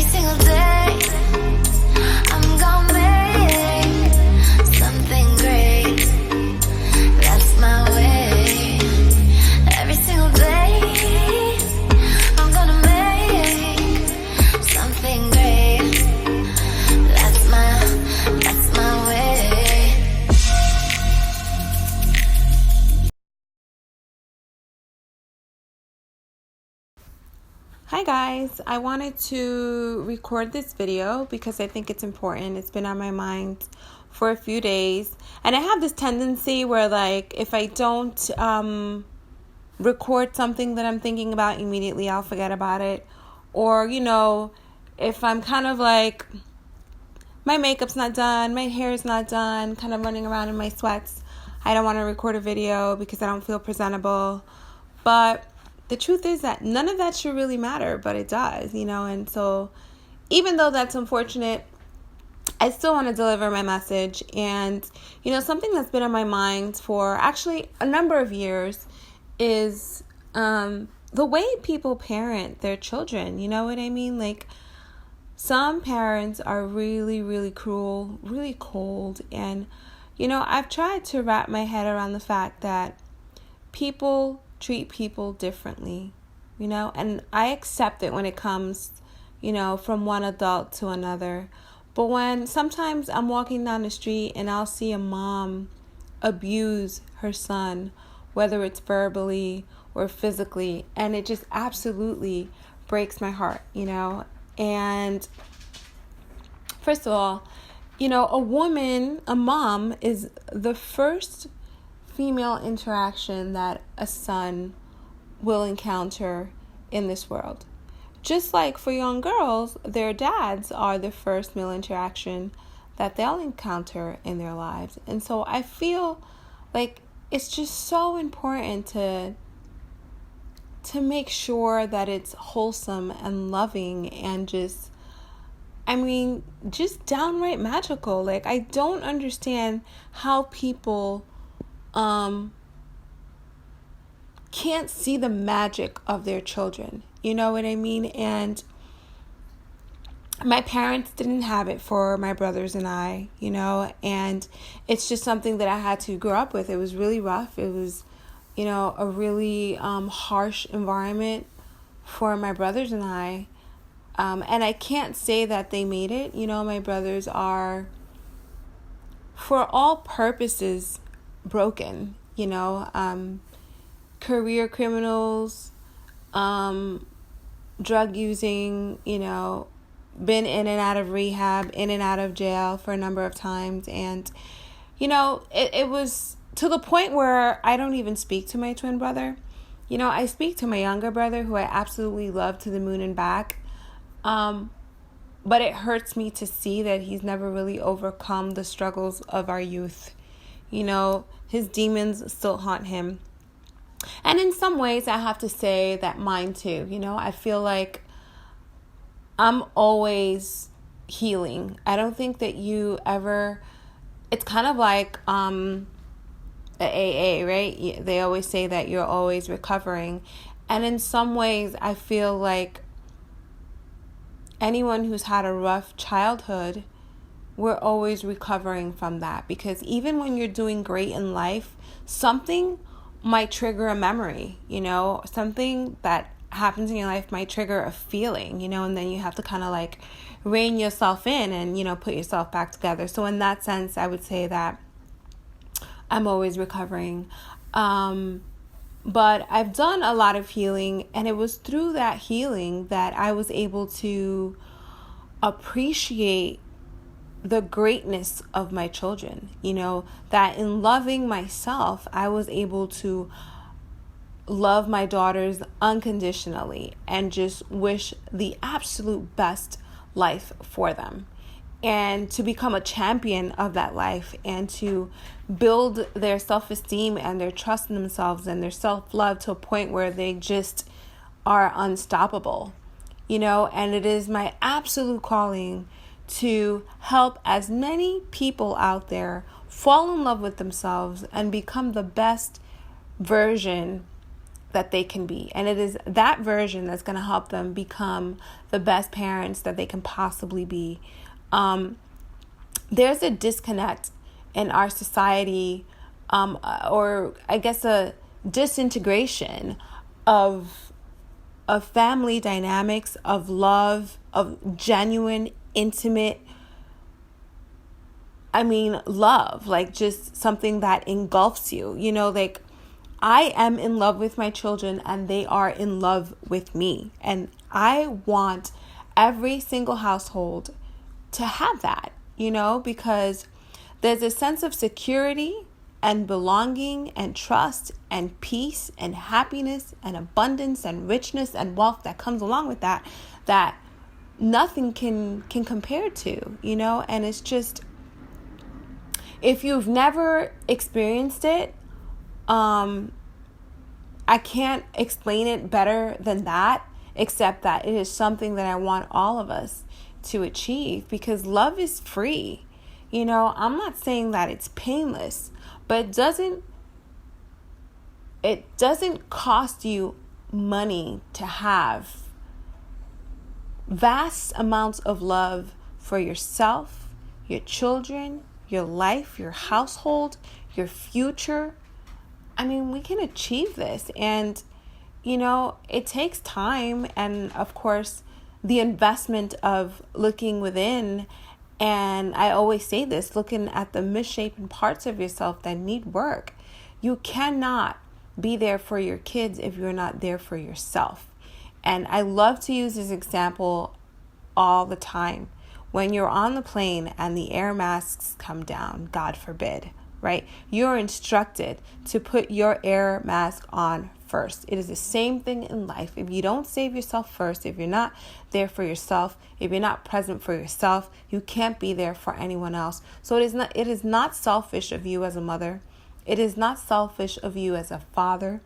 single day I'm gonna make something great. That's my way. Every single day I'm gonna make something great. That's my way. Hi guys, I wanted to record this video because I think it's important. It's been on my mind for a few days, and I have this tendency where, like, if I don't record something that I'm thinking about immediately, I'll forget about it. Or, if I'm kind of like, my makeup's not done, my hair's not done, kind of running around in my sweats, I don't want to record a video because I don't feel presentable. But the truth is that none of that should really matter, but it does, and so even though that's unfortunate, I still want to deliver my message. And, something that's been on my mind for actually a number of years is the way people parent their children. You know what I mean? Like, some parents are really, really cruel, really cold. And, I've tried to wrap my head around the fact that people treat people differently, and I accept it when it comes, from one adult to another. But when sometimes I'm walking down the street and I'll see a mom abuse her son, whether it's verbally or physically, and it just absolutely breaks my heart, And first of all, a mom is the first female interaction that a son will encounter in this world. Just like for young girls, their dads are the first male interaction that they'll encounter in their lives. And so I feel like it's just so important to make sure that it's wholesome and loving and just downright magical. Like, I don't understand how people can't see the magic of their children. You know what I mean? And my parents didn't have it for my brothers and I, and it's just something that I had to grow up with. It was really rough. It was, a really harsh environment for my brothers and I. And I can't say that they made it. My brothers are, for all purposes, broken, career criminals, drug using, been in and out of rehab, in and out of jail for a number of times. And, it was to the point where I don't even speak to my twin brother. I speak to my younger brother, who I absolutely love to the moon and back. But it hurts me to see that he's never really overcome the struggles of our youth. His demons still haunt him. And in some ways, I have to say that mine too. I feel like I'm always healing. I don't think that you ever... It's kind of like the AA, right? They always say that you're always recovering. And in some ways, I feel like anyone who's had a rough childhood, we're always recovering from that. Because even when you're doing great in life, something might trigger a memory, something that happens in your life might trigger a feeling, and then you have to kind of like rein yourself in and, put yourself back together. So in that sense, I would say that I'm always recovering. But I've done a lot of healing, and it was through that healing that I was able to appreciate the greatness of my children, that in loving myself, I was able to love my daughters unconditionally and just wish the absolute best life for them, and to become a champion of that life, and to build their self-esteem and their trust in themselves and their self-love to a point where they just are unstoppable, and it is my absolute calling to help as many people out there fall in love with themselves and become the best version that they can be. And it is that version that's going to help them become the best parents that they can possibly be. There's a disconnect in our society, or I guess a disintegration of family dynamics, of love, of genuine, intimate, love, like just something that engulfs you, like I am in love with my children and they are in love with me. And I want every single household to have that, because there's a sense of security and belonging and trust and peace and happiness and abundance and richness and wealth that comes along with that nothing can compare to, and it's just, if you've never experienced it, I can't explain it better than that, except that it is something that I want all of us to achieve, because love is free. I'm not saying that it's painless, but it doesn't cost you money to have vast amounts of love for yourself, your children, your life, your household, your future. We can achieve this. And, it takes time. And of course, the investment of looking within. And I always say this, looking at the misshapen parts of yourself that need work. You cannot be there for your kids if you're not there for yourself. And I love to use this example all the time. When you're on the plane and the air masks come down, God forbid, right? You're instructed to put your air mask on first. It is the same thing in life. If you don't save yourself first, if you're not there for yourself, if you're not present for yourself, you can't be there for anyone else. So it is not selfish of you as a mother. It is not selfish of you as a father.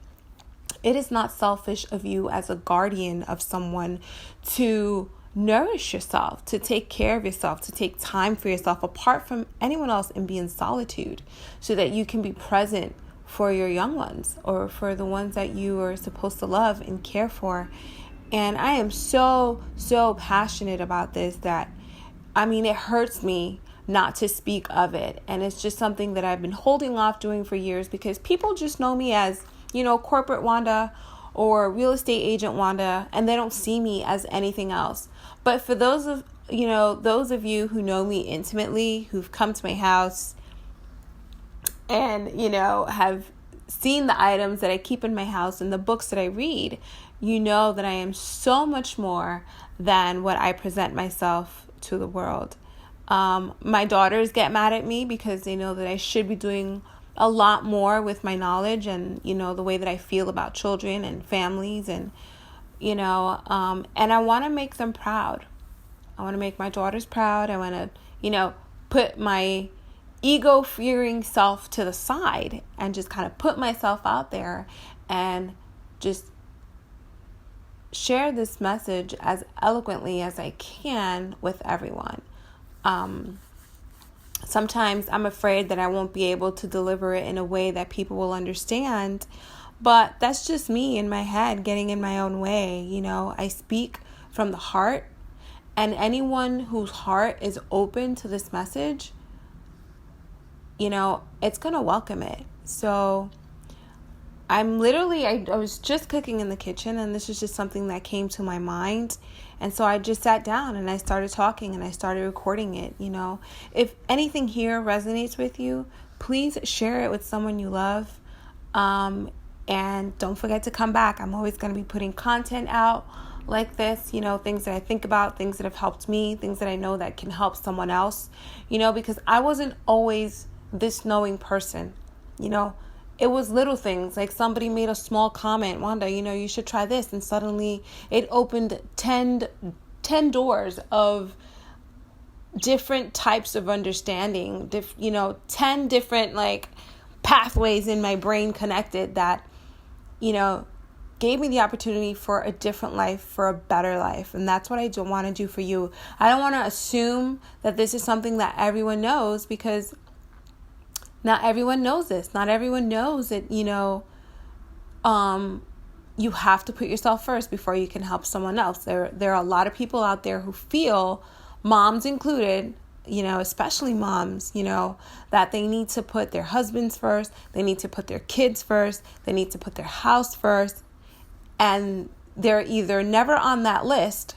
It is not selfish of you as a guardian of someone to nourish yourself, to take care of yourself, to take time for yourself apart from anyone else and be in solitude so that you can be present for your young ones or for the ones that you are supposed to love and care for. And I am so passionate about this that, it hurts me not to speak of it. And it's just something that I've been holding off doing for years because people just know me as, corporate Wanda or real estate agent Wanda, and they don't see me as anything else. But for those of you who know me intimately, who've come to my house and, have seen the items that I keep in my house and the books that I read, you know that I am so much more than what I present myself to the world. My daughters get mad at me because they know that I should be doing a lot more with my knowledge and, the way that I feel about children and families and, and I want to make them proud. I want to make my daughters proud. I want to, put my ego-fearing self to the side and just kind of put myself out there and just share this message as eloquently as I can with everyone. Sometimes I'm afraid that I won't be able to deliver it in a way that people will understand, but that's just me in my head getting in my own way. I speak from the heart, and anyone whose heart is open to this message, it's going to welcome it. So I was just cooking in the kitchen, and this is just something that came to my mind. And so I just sat down and I started talking and I started recording it. If anything here resonates with you, please share it with someone you love. And don't forget to come back. I'm always going to be putting content out like this, things that I think about, things that have helped me, things that I know that can help someone else, because I wasn't always this knowing person, It was little things, like somebody made a small comment, Wanda, you should try this. And suddenly it opened 10 doors of different types of understanding, 10 different pathways in my brain connected that, gave me the opportunity for a different life, for a better life. And that's what I don't want to do for you. I don't want to assume that this is something that everyone knows, because not everyone knows this. Not everyone knows that, you have to put yourself first before you can help someone else. There are a lot of people out there who feel, moms included, especially moms, that they need to put their husbands first. They need to put their kids first. They need to put their house first. And they're either never on that list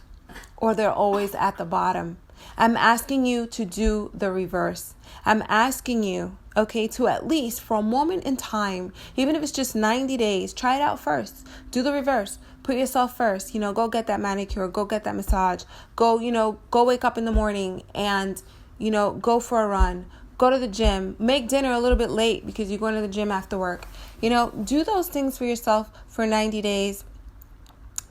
or they're always at the bottom. I'm asking you to do the reverse. I'm asking you, okay, to at least for a moment in time, even if it's just 90 days, try it out first. Do the reverse. Put yourself first. Go get that manicure, go get that massage, go wake up in the morning and, go for a run, go to the gym, make dinner a little bit late because you're going to the gym after work. Do those things for yourself for 90 days.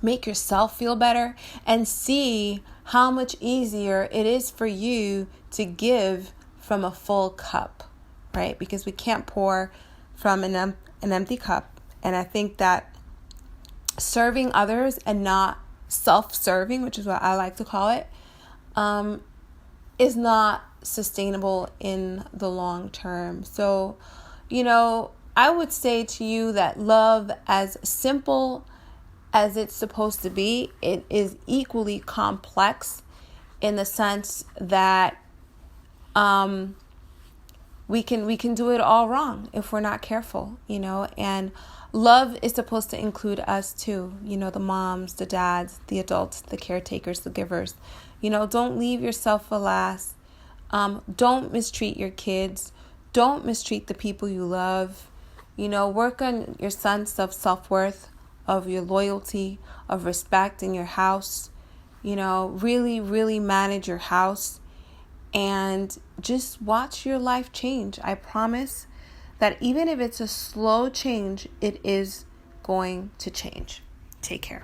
Make yourself feel better and see how much easier it is for you to give from a full cup, right? Because we can't pour from an empty cup. And I think that serving others and not self-serving, which is what I like to call it, is not sustainable in the long term. So, I would say to you that love, as simple as it's supposed to be, it is equally complex in the sense that we can do it all wrong if we're not careful, and love is supposed to include us too, the moms, the dads, the adults, the caretakers, the givers. Don't leave yourself for last. Don't mistreat your kids. Don't mistreat the people you love. Work on your sense of self-worth, of your loyalty, of respect in your house. Really, really manage your house and just watch your life change. I promise that even if it's a slow change, it is going to change. Take care.